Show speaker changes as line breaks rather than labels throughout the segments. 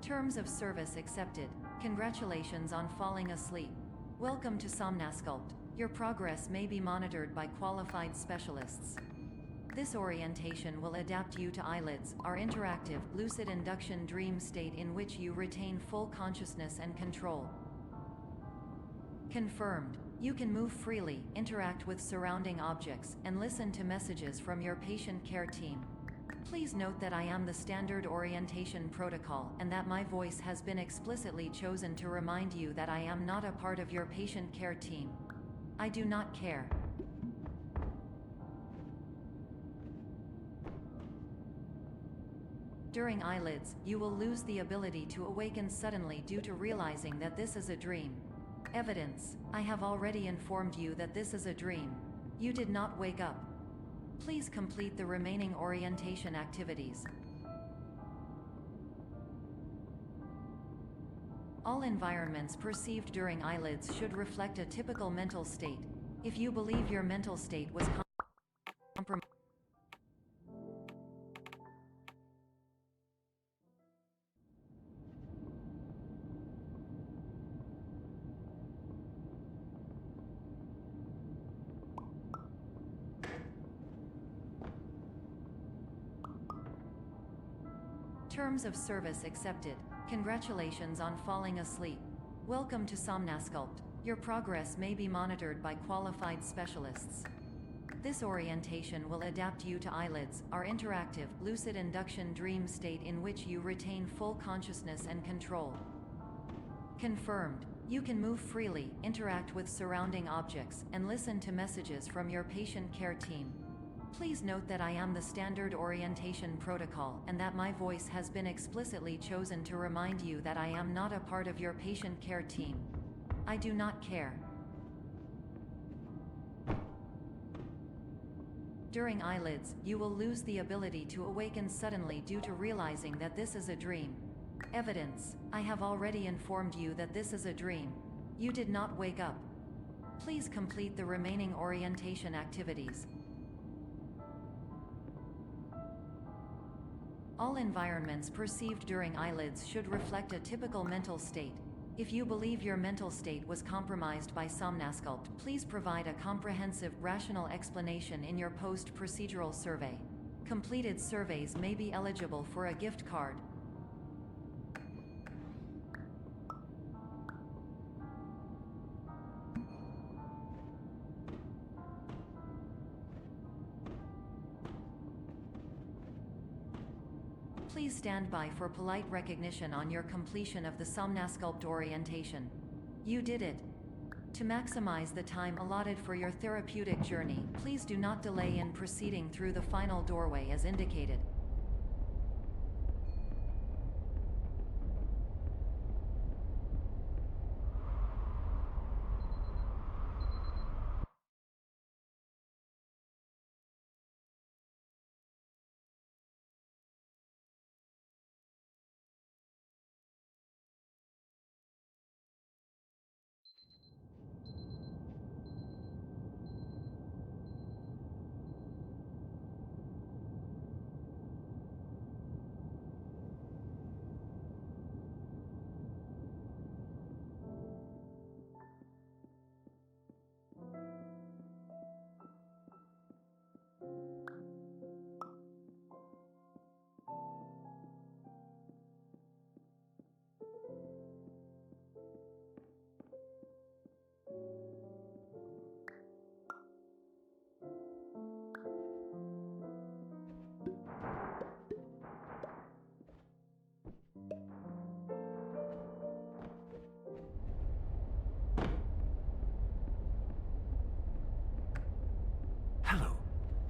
Terms of service accepted. Congratulations on falling asleep. Welcome to Somnasculpt. Your progress may be monitored by qualified specialists. This orientation will adapt you to eyelids, our interactive, lucid induction dream state in which you retain full consciousness and control. Confirmed. You can move freely, interact with surrounding objects, and listen to messages from your patient care team. Please note that I am the standard orientation protocol and that my voice has been explicitly chosen to remind you that I am not a part of your patient care team. I do not care. During eyelids, you will lose the ability to awaken suddenly due to realizing that this is a dream. Evidence. I have already informed you that this is a dream. You did not wake up. Please complete the remaining orientation activities. All environments perceived during eyelids should reflect a typical mental state. If you believe your mental state was compromised, terms of service accepted. Congratulations on falling asleep. Welcome to Somnasculpt. Your progress may be monitored by qualified specialists. This orientation will adapt you to eyelids, our interactive, lucid induction dream state in which you retain full consciousness and control. Confirmed. You can move freely, interact with surrounding objects, and listen to messages from your patient care team. Please note that I am the standard orientation protocol and that my voice has been explicitly chosen to remind you that I am not a part of your patient care team. I do not care. During eyelids, you will lose the ability to awaken suddenly due to realizing that this is a dream. Evidence. I have already informed you that this is a dream. You did not wake up. Please complete the remaining orientation activities. All environments perceived during eyelids should reflect a typical mental state. If you believe your mental state was compromised by Somnasculpt, please provide a comprehensive, rational explanation in your post-procedural survey. Completed surveys may be eligible for a gift card. Please stand by for polite recognition on your completion of the Somnasculpt orientation. You did it. To maximize the time allotted for your therapeutic journey, please do not delay in proceeding through the final doorway as indicated.
Hello,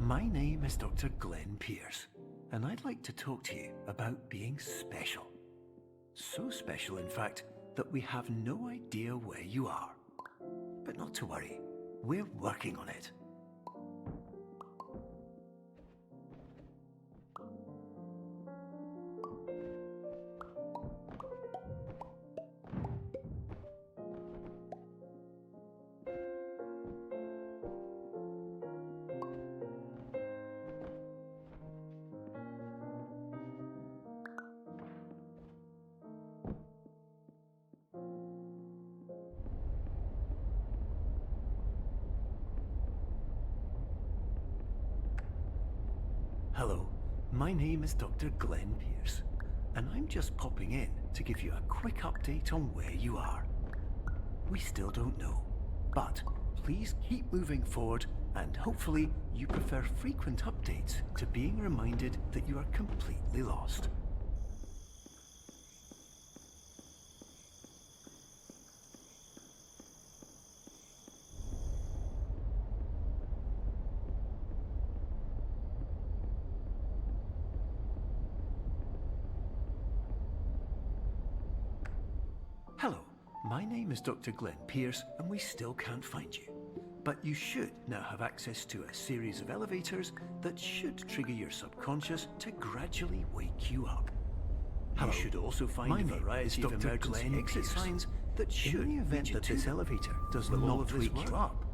my name is Dr. Glenn Pierce, and I'd like to talk to you about being special. So special, in fact, that we have no idea where you are. But not to worry, we're working on it. my name is Dr. Glenn Pierce, and I'm just popping in to give you a quick update on where you are. We still don't know, but please keep moving forward, and hopefully you prefer frequent updates to being reminded that you are completely lost. Hello, my name is Dr. Glenn Pierce, and we still can't find you. But you should now have access to a series of elevators that should trigger your subconscious to gradually wake you up. You should also find a variety of emergency exit signs that should, in the event that this elevator does not wake you up,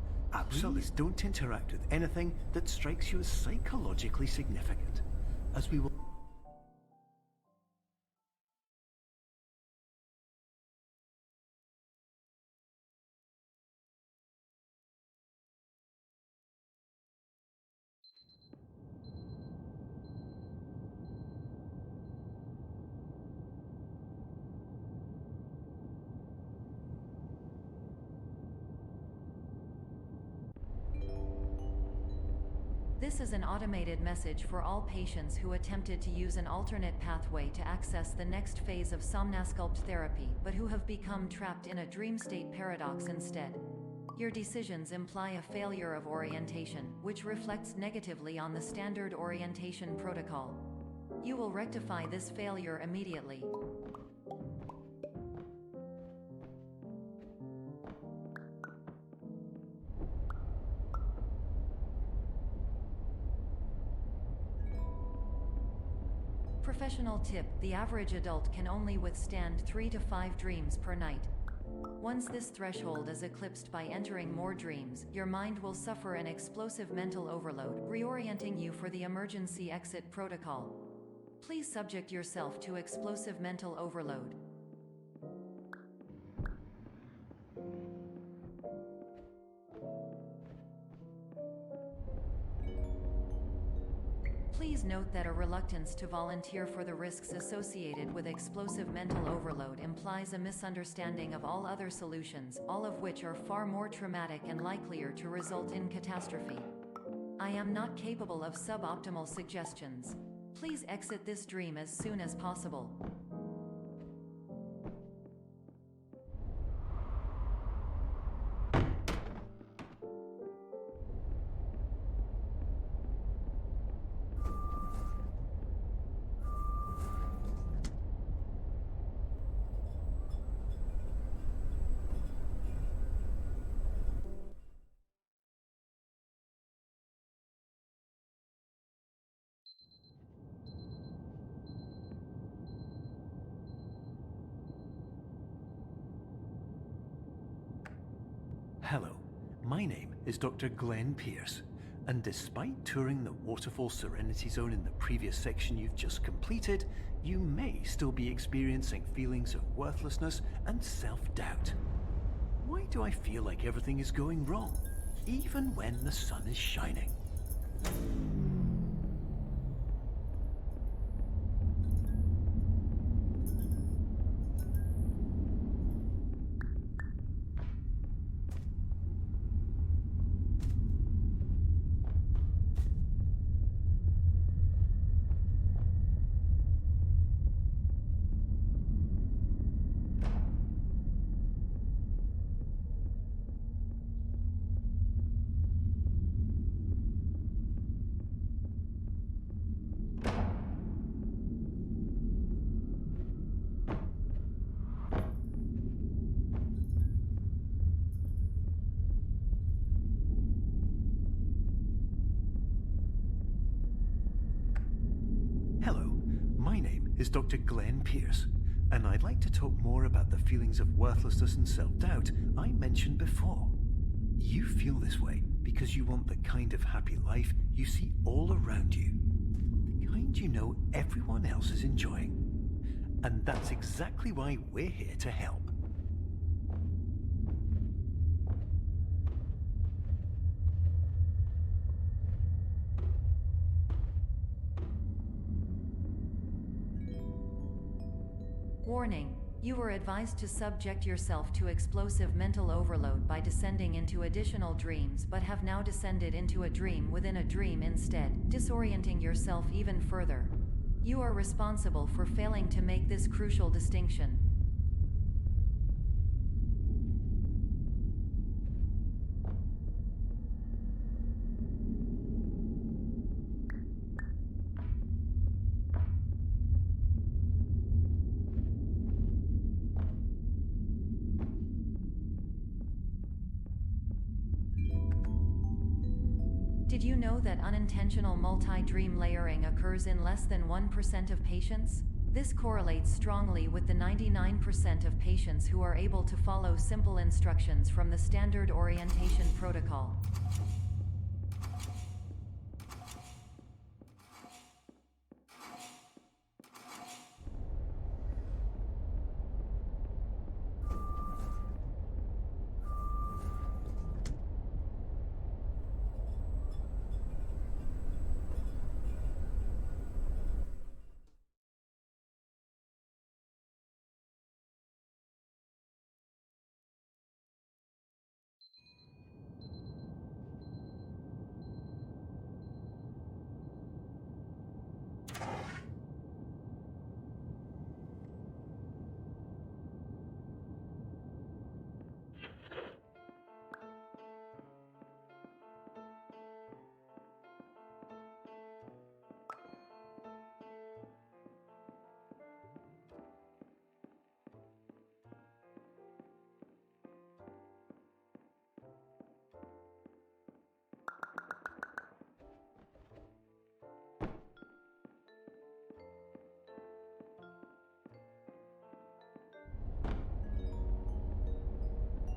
please don't interact with anything that strikes you as psychologically significant, as we will.
This is an automated message for all patients who attempted to use an alternate pathway to access the next phase of Somnasculpt therapy, but who have become trapped in a dream state paradox instead. Your decisions imply a failure of orientation, which reflects negatively on the standard orientation protocol. You will rectify this failure immediately. Professional tip: the average adult can only withstand 3 to 5 dreams per night. Once this threshold is eclipsed by entering more dreams, your mind will suffer an explosive mental overload, reorienting you for the emergency exit protocol. Please subject yourself to explosive mental overload. Please note that a reluctance to volunteer for the risks associated with explosive mental overload implies a misunderstanding of all other solutions, all of which are far more traumatic and likelier to result in catastrophe. I am not capable of suboptimal suggestions. Please exit this dream as soon as possible.
Hello, my name is Dr. Glenn Pierce, and despite touring the Waterfall Serenity Zone in the previous section you've just completed, you may still be experiencing feelings of worthlessness and self-doubt. Why do I feel like everything is going wrong, even when the sun is shining? Is Dr. Glenn Pierce, and I'd like to talk more about the feelings of worthlessness and self-doubt I mentioned before. You feel this way because you want the kind of happy life you see all around you, the kind you know everyone else is enjoying. And that's exactly why we're here to help.
Warning, you were advised to subject yourself to explosive mental overload by descending into additional dreams but have now descended into a dream within a dream instead, disorienting yourself even further. You are responsible for failing to make this crucial distinction. Did you know that unintentional multi-dream layering occurs in less than 1% of patients? This correlates strongly with the 99% of patients who are able to follow simple instructions from the standard orientation protocol.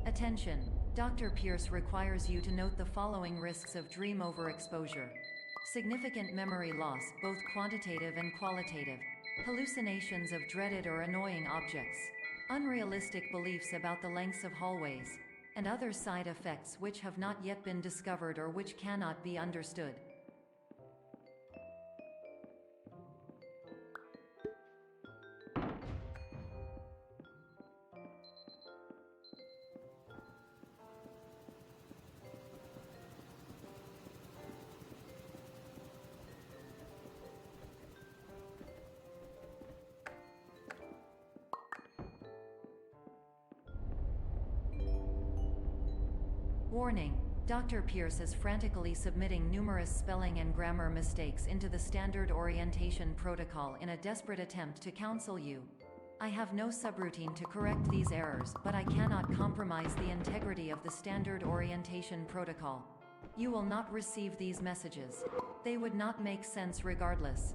Attention! Dr. Pierce requires you to note the following risks of dream overexposure. Significant memory loss, both quantitative and qualitative. Hallucinations of dreaded or annoying objects. Unrealistic beliefs about the lengths of hallways. And other side effects which have not yet been discovered or which cannot be understood. Warning, Dr. Pierce is frantically submitting numerous spelling and grammar mistakes into the standard orientation protocol in a desperate attempt to counsel you. I have no subroutine to correct these errors, but I cannot compromise the integrity of the standard orientation protocol. You will not receive these messages. They would not make sense regardless.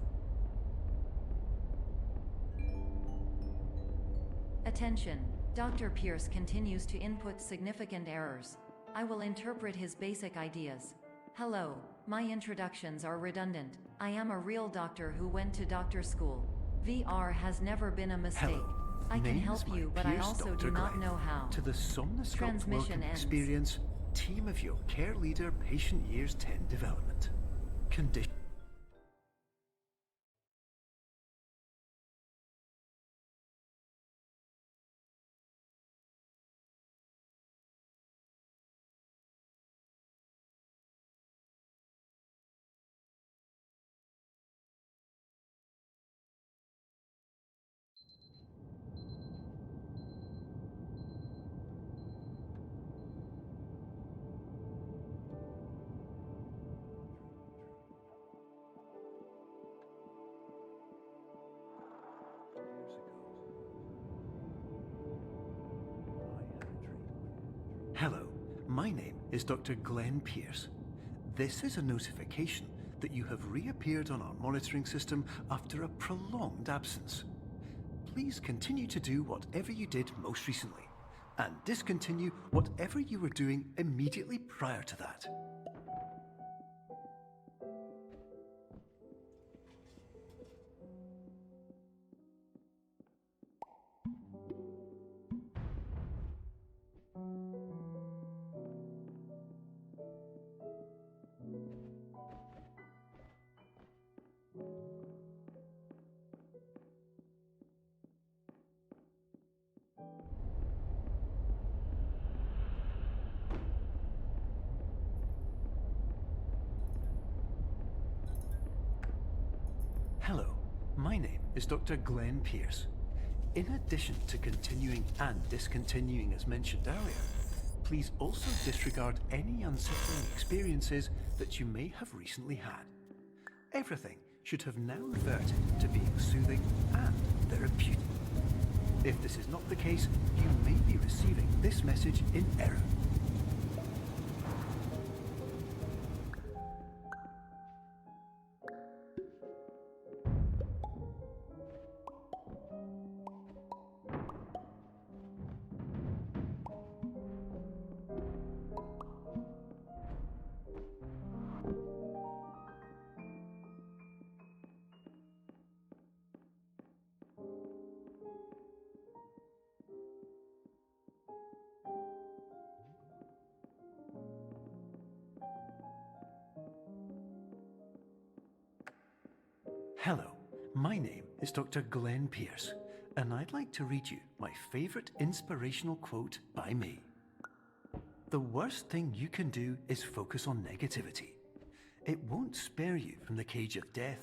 Attention, Dr. Pierce continues to input significant errors. I will interpret his basic ideas. Hello, my introductions are redundant. I am a real doctor who went to doctor school. VR has never been a mistake.
Hello.
I can
Name
help
is
you,
my
but I
Pierce
also
Dr.
do not
Glenn.
know how.
To the Somnasculpt
Transmission
Welcome
ends.
Experience, team of your care leader, patient years 10 development. Condition. Hello, my name is Dr. Glenn Pierce. This is a notification that you have reappeared on our monitoring system after a prolonged absence. Please continue to do whatever you did most recently, and discontinue whatever you were doing immediately prior to that. my name is Dr. Glenn Pierce. In addition to continuing and discontinuing as mentioned earlier, please also disregard any unsettling experiences that you may have recently had. Everything should have now reverted to being soothing and therapeutic. If this is not the case, you may be receiving this message in error. Hello, my name is Dr. Glenn Pierce, and I'd like to read you my favourite inspirational quote by me. The worst thing you can do is focus on negativity. It won't spare you from the cage of death,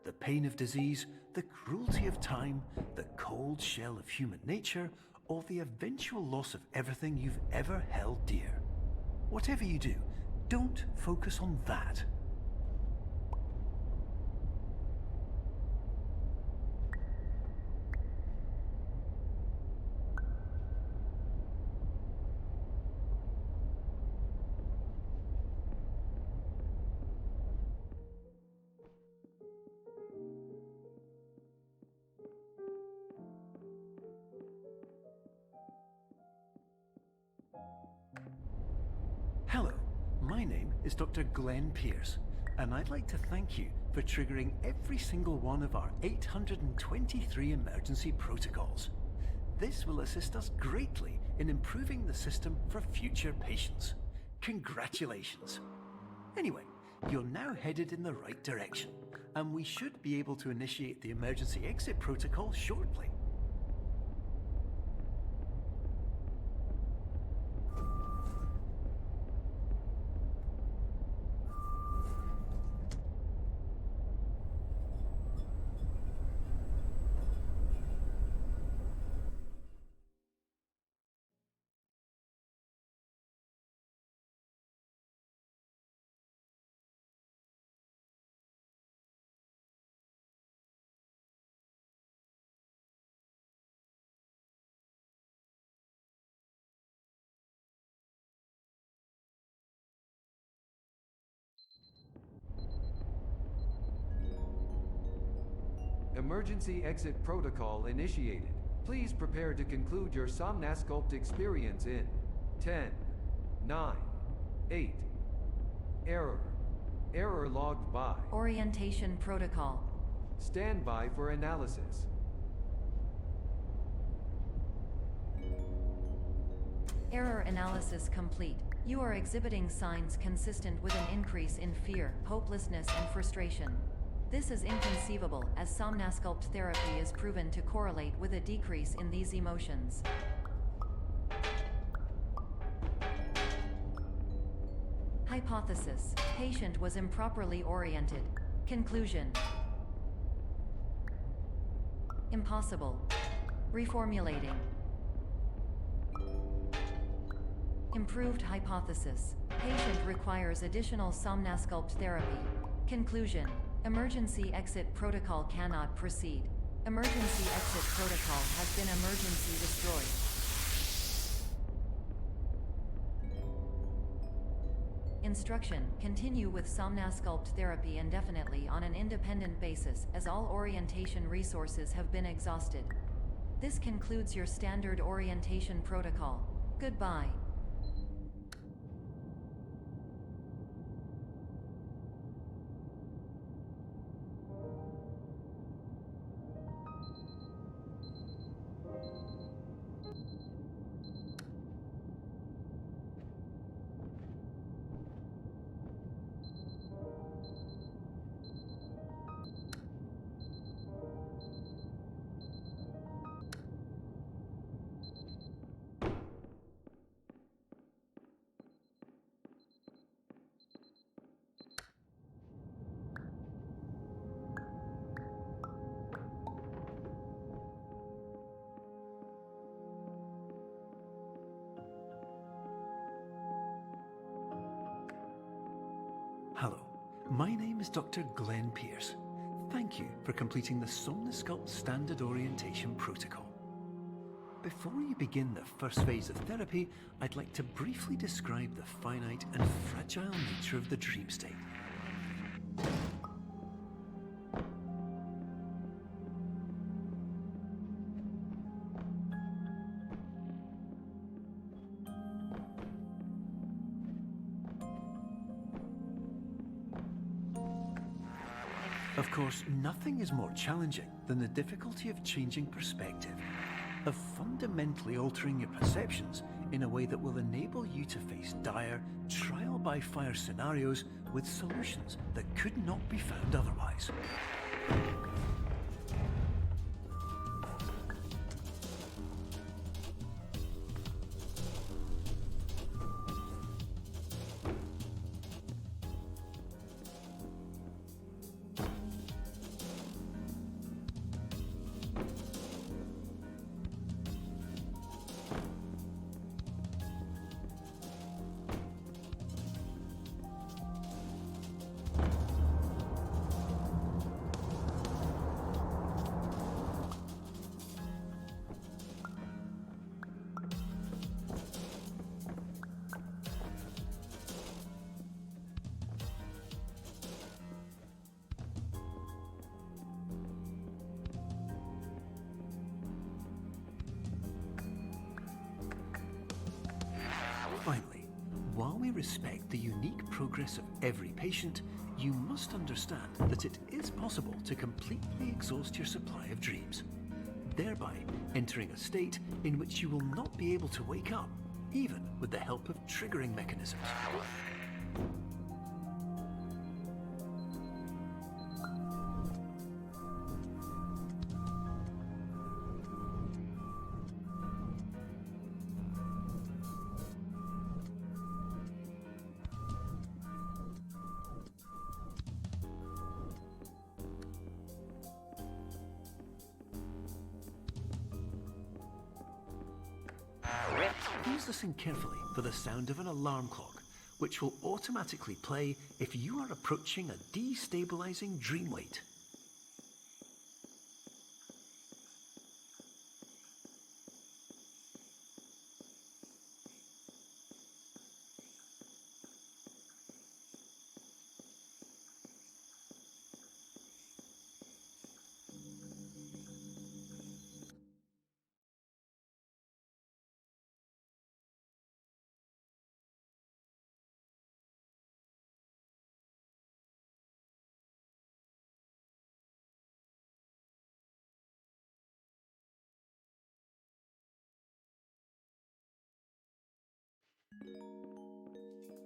the pain of disease, the cruelty of time, the cold shell of human nature, or the eventual loss of everything you've ever held dear. Whatever you do, don't focus on that. Hello, my name is Dr. Glenn Pierce, and I'd like to thank you for triggering every single one of our 823 emergency protocols. This will assist us greatly in improving the system for future patients. Congratulations! Anyway, you're now headed in the right direction, and we should be able to initiate the emergency exit protocol shortly.
Emergency exit protocol initiated. Please prepare to conclude your Somnasculpt experience in 10, 9, 8. Error logged by.
Orientation protocol.
Stand by for analysis.
Error analysis complete. You are exhibiting signs consistent with an increase in fear, hopelessness, and frustration. This is inconceivable, as Somnasculpt therapy is proven to correlate with a decrease in these emotions. Hypothesis: patient was improperly oriented. Conclusion: impossible. Reformulating. Improved hypothesis: patient requires additional Somnasculpt therapy. Conclusion: emergency exit protocol cannot proceed. Emergency exit protocol has been emergency destroyed. Instruction: continue with Somnasculpt therapy indefinitely on an independent basis, as all orientation resources have been exhausted. This concludes your standard orientation protocol. Goodbye.
Hello, my name is Dr. Glenn Pierce. Thank you for completing the Somnosculpt Standard Orientation Protocol. Before you begin the first phase of therapy, I'd like to briefly describe the finite and fragile nature of the dream state. Of course, nothing is more challenging than the difficulty of changing perspective, of fundamentally altering your perceptions in a way that will enable you to face dire, trial-by-fire scenarios with solutions that could not be found otherwise. Finally, while we respect the unique progress of every patient, you must understand that it is possible to completely exhaust your supply of dreams, thereby entering a state in which you will not be able to wake up, even with the help of triggering mechanisms. Please listen carefully for the sound of an alarm clock, which will automatically play if you are approaching a destabilizing dream weight.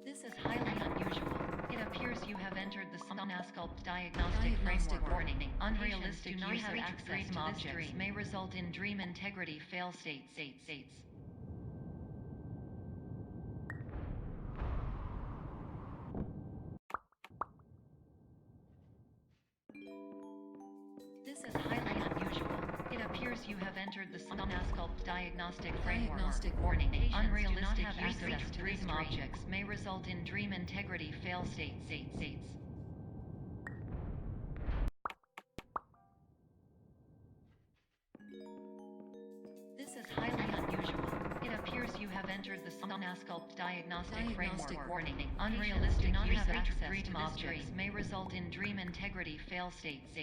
This is highly unusual. It appears you have entered the Somnosculpt diagnostic framework. Warning. Unrealistic use of dream objects may result in dream integrity fail states. This is highly unusual. It appears you have entered the Somnosculpt diagnostic framework. Warning. Unrealistic use of dream objects may result in dream integrity fail states. This is highly unusual. It appears you have entered the Somnosculpt diagnostic framework. Warning. Unrealistic use of dream objects may result in dream integrity fail states.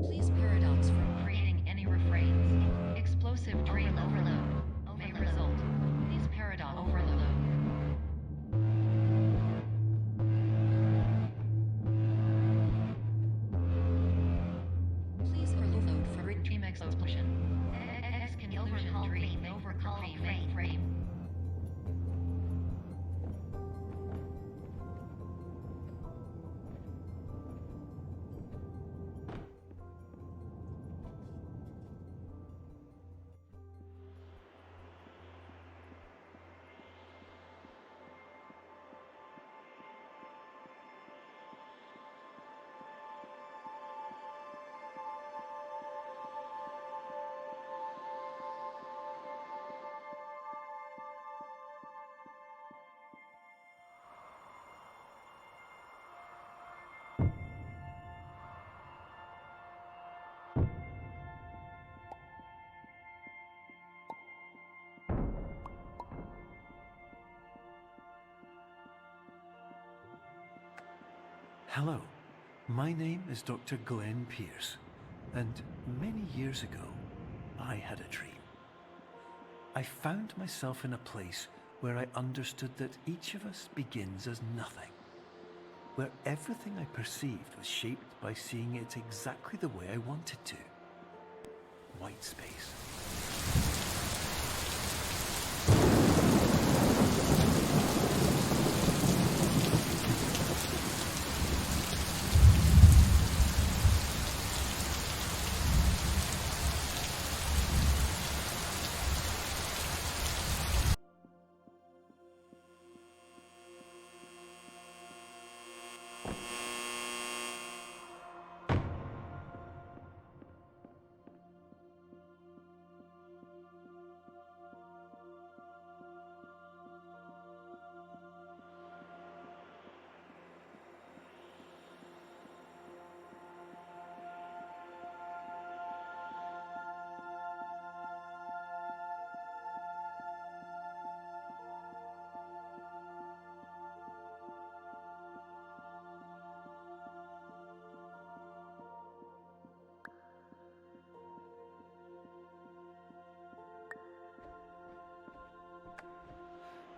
Please paradox from creating any refrains. Explosive dream overload may result. Please paradox overload. Please overload for dream explosion. X can overcall dream frame.
Hello, my name is Dr. Glenn Pierce, and many years ago, I had a dream. I found myself in a place where I understood that each of us begins as nothing, where everything I perceived was shaped by seeing it exactly the way I wanted to. White space.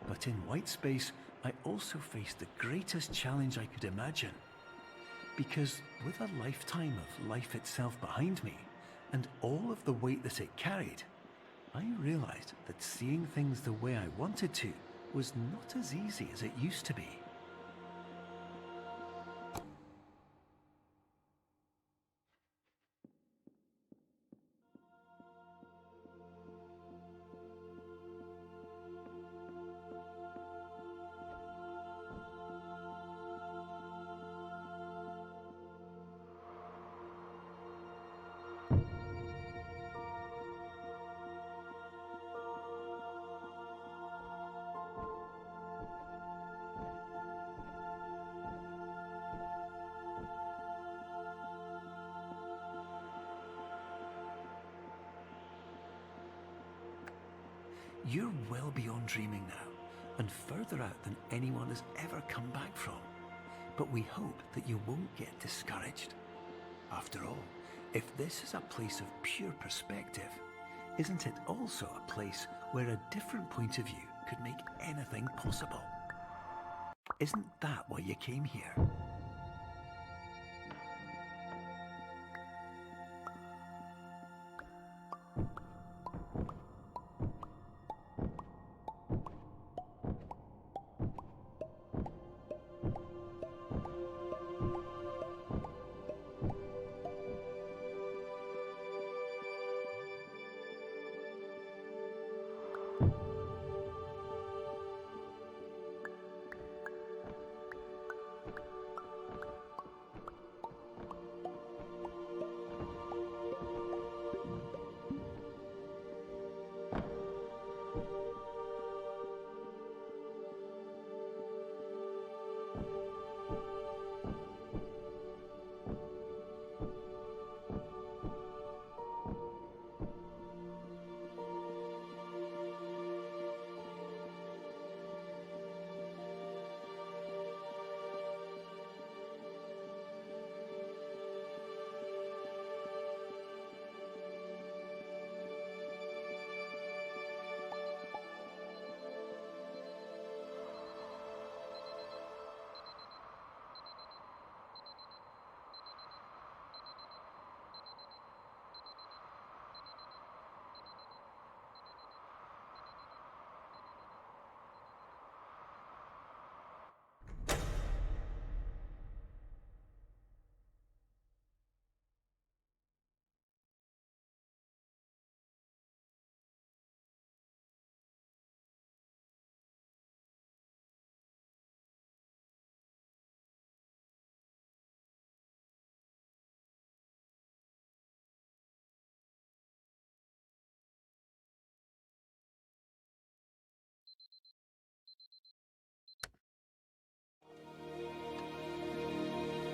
But in white space, I also faced the greatest challenge I could imagine. Because with a lifetime of life itself behind me, and all of the weight that it carried, I realized that seeing things the way I wanted to was not as easy as it used to be. You're well beyond dreaming now, and further out than anyone has ever come back from. But we hope that you won't get discouraged. After all, if this is a place of pure perspective, isn't it also a place where a different point of view could make anything possible? Isn't that why you came here?